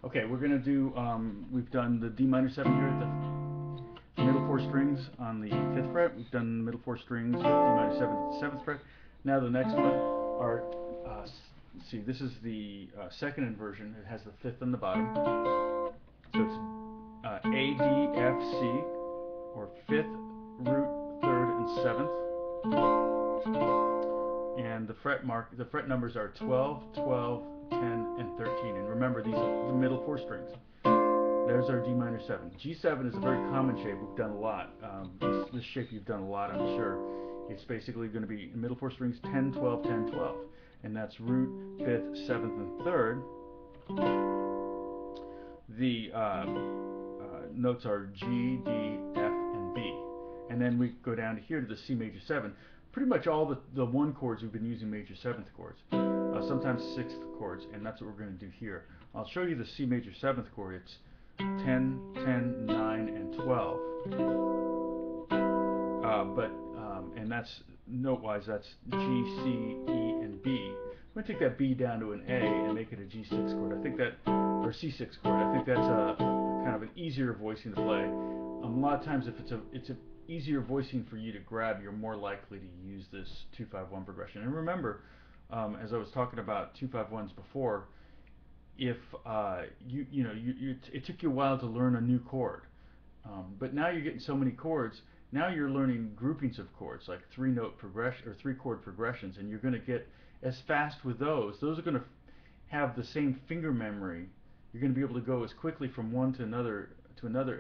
Okay, we're gonna do. We've done the D minor 7 here at the middle 4 strings on the 5th fret. We've done the middle 4 strings D minor 7 at the 7th fret. Now the next one are. See, this is the second inversion. It has the 5th on the bottom, so it's A, D, F, C, or 5th, root, 3rd, and 7th. And the fret numbers are 12, 12, 10, and 13. And remember, these are the middle 4 strings. There's our D minor 7. G7 is a very common shape. We've done a lot. This shape you've done a lot, I'm sure. It's basically going to be middle 4 strings 10, 12, 10, 12. And that's root, 5th, 7th, and 3rd. The notes are G, D, F, and B. And then we go down to here to the C major 7. Pretty much all the 1 chords we've been using major 7th chords. Sometimes 6th chords, and that's what we're going to do here. I'll show you the C major 7th chord. It's 10, 10, 9, and 12. And that's note-wise, that's G, C, E, and B. I'm going to take that B down to an A and make it a G6 chord. I think that, or C6 chord. I think that's a kind of an easier voicing to play. A lot of times, if it's an easier voicing for you to grab, you're more likely to use this 2-5-1 progression. And remember, as I was talking about 2-5-1s before, if it took you a while to learn a new chord, but now you're getting so many chords. Now you're learning groupings of chords, like 3-note progression or 3-chord progressions, and you're going to get as fast with those. Those are going to have the same finger memory. You're going to be able to go as quickly from one to another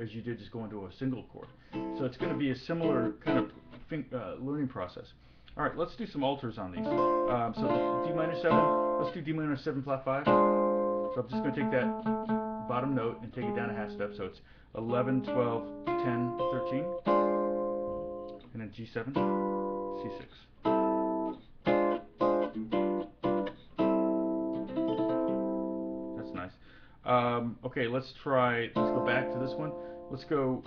as you did just going to a single chord. So it's going to be a similar kind of learning process. All right, let's do some alters on these. So D minor 7. Let's do D minor 7 flat 5. So I'm just going to take that bottom note and take it down a half step. So it's 11, 12, 10, 13. And then G7, C6. That's nice. Okay, let's go back to this one. Let's go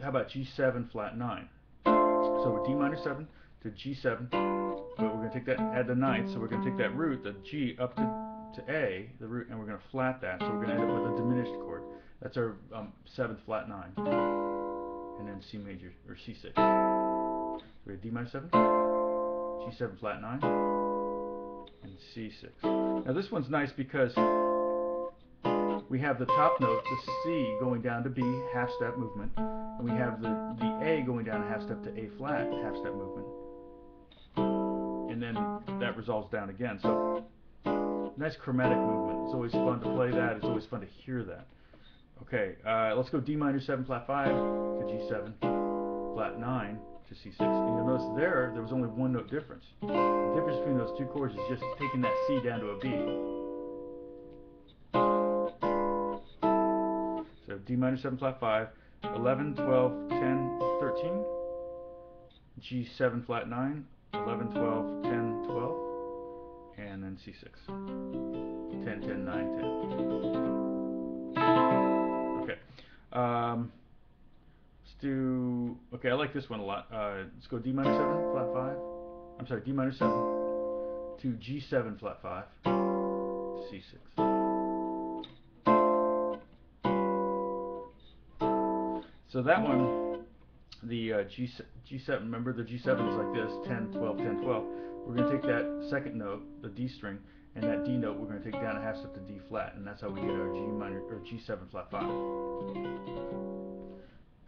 how about G7 flat 9? So we're D minor 7 to G7, but we're going to take that, add the 9th, so we're going to take that root, the G, up to A, the root, and we're going to flat that, so we're going to end up with a diminished chord. That's our 7th flat 9. And then C major, or C6. So we have D minor 7, G7 flat 9, and C6. Now this one's nice because we have the top note, the C, going down to B, half step movement, and we have the A going down a half step to A flat, half step movement. And then that resolves down again. So nice chromatic movement. It's always fun to play that. It's always fun to hear that. Okay, let's go D minor 7 flat 5 to G7 flat 9 to C6. And you'll notice there was only 1 note difference. The difference between those 2 chords is just taking that C down to a B. So D minor 7 flat 5, 11, 12, 10, 13. G7 flat 9, 11, 12, 10, 12. And then C6. 10, 10, 9, 10. Okay. Let's do. Okay, I like this one a lot. Let's go D minor 7 flat 5. I'm sorry, D minor 7 to G7 flat 5, C6. So that one, the G7. Remember, the G7 is like this: 10, 12, 10, 12. We're going to take that second note, the D string, and that D note we're going to take down a half step to D flat, and that's how we get our G minor or G7 flat 5.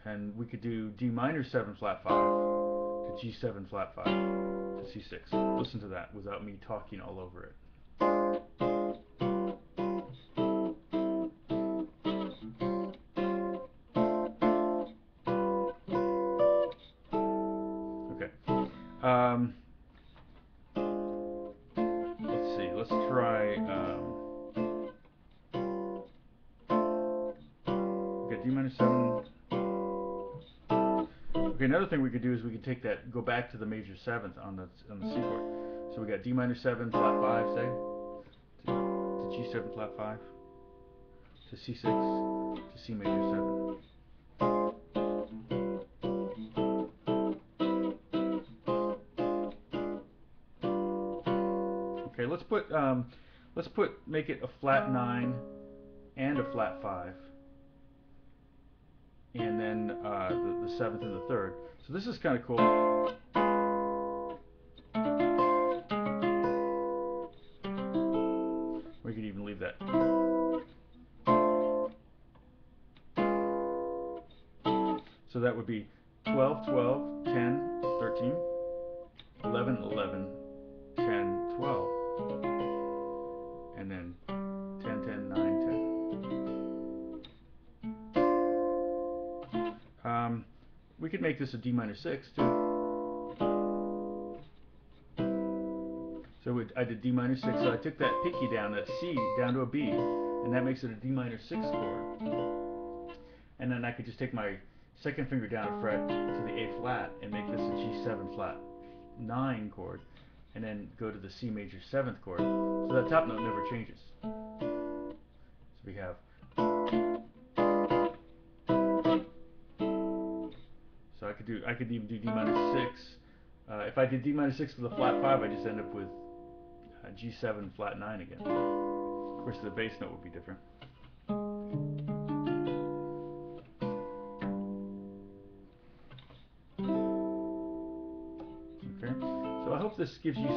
And we could do D minor 7 flat 5 to G7 flat 5 to C6. Listen to that without me talking all over it. Okay. Let's see. Let's try. Okay, D minor 7. Okay, another thing we could do is we could take that, go back to the major 7th on the C chord. So we got D minor 7 flat 5, say, to G7 flat 5, to C6, to C major 7. Okay, let's let's make it a flat 9 and a flat 5, and then the 7th and the 3rd. So this is kind of cool. We could even leave that. So that would be 12, 12, 10, 13, 11, 11, 10, 12, and then 10, 10, 9, 10. We could make this a D minor 6 too. So I did D minor 6, so I took that pinky down, that C, down to a B, and that makes it a D minor 6 chord. And then I could just take my second finger down a fret to the A flat and make this a G7 flat 9 chord, and then go to the C major 7th chord. So that top note never changes. So we have. So I could even do D minor 6. If I did D minor 6 with a flat 5, I just end up with G7 flat 9 again. Of course, the bass note would be different. Okay, so I hope this gives you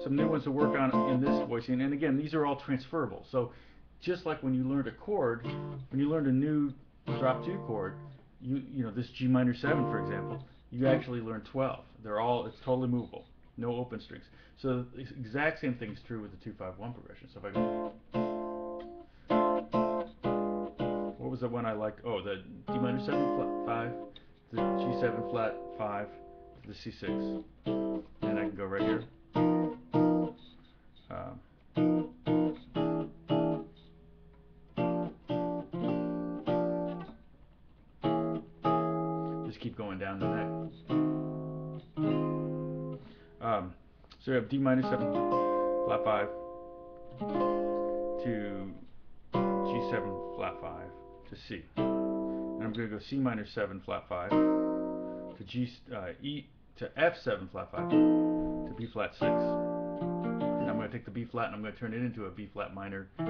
some new ones to work on in this voicing. And again, these are all transferable. So just like when you learned a chord, when you learned a new drop 2 chord, you know this G minor 7, for example, you actually learn 12. It's totally movable, no open strings. So the exact same thing is true with the 2-5-1 progression. So if I go, what was the one I liked? Oh, the D minor 7 flat 5, the G7 flat 5, the C6, and I can go right here. Just keep going down the neck. So we have D minor 7 flat 5 to G7 flat 5 to C. And I'm going to go C minor 7 flat 5 to E to F7 flat 5 to B flat 6. And I'm going to take the B flat and I'm going to turn it into a B flat minor 7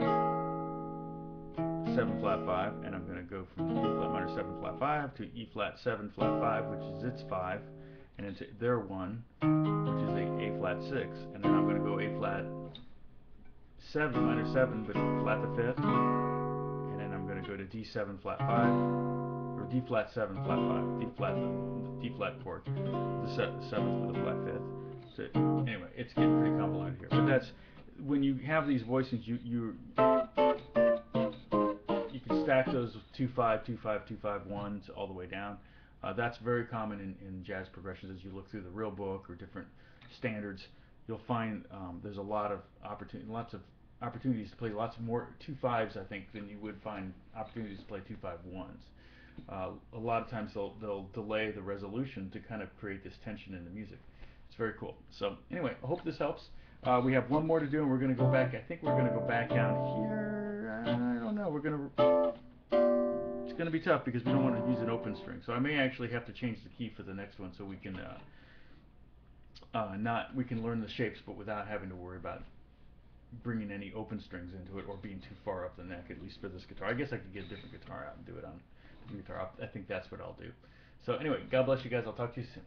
flat 5, and I'm going to go from B flat minor 7 flat 5 to E flat 7 flat 5, which is its 5, and into their 1, which is A flat 6, and then I'm going to go A flat 7 minor 7, but flat the 5th, and then I'm going to go to D7 flat 5, or D flat 7 flat 5, D flat chord, the 7th with the flat 5th. So anyway, it's getting pretty convoluted here, but that's when you have these voicings, you can stack those 2-5, 2-5, 2-5, 1s all the way down. That's very common in jazz progressions. As you look through the real book or different standards, you'll find there's lots of opportunities to play lots more 2-5s, I think, than you would find opportunities to play 2-5-1s. A lot of times they'll delay the resolution to kind of create this tension in the music. It's very cool. So anyway, I hope this helps. We have one more to do, and we're going to go back. I think we're going to go back down here. I don't know. It's going to be tough because we don't want to use an open string. So I may actually have to change the key for the next one so we can we can learn the shapes, but without having to worry about bringing any open strings into it or being too far up the neck, at least for this guitar. I guess I could get a different guitar out and do it on the guitar. I think that's what I'll do. So anyway, God bless you guys. I'll talk to you soon.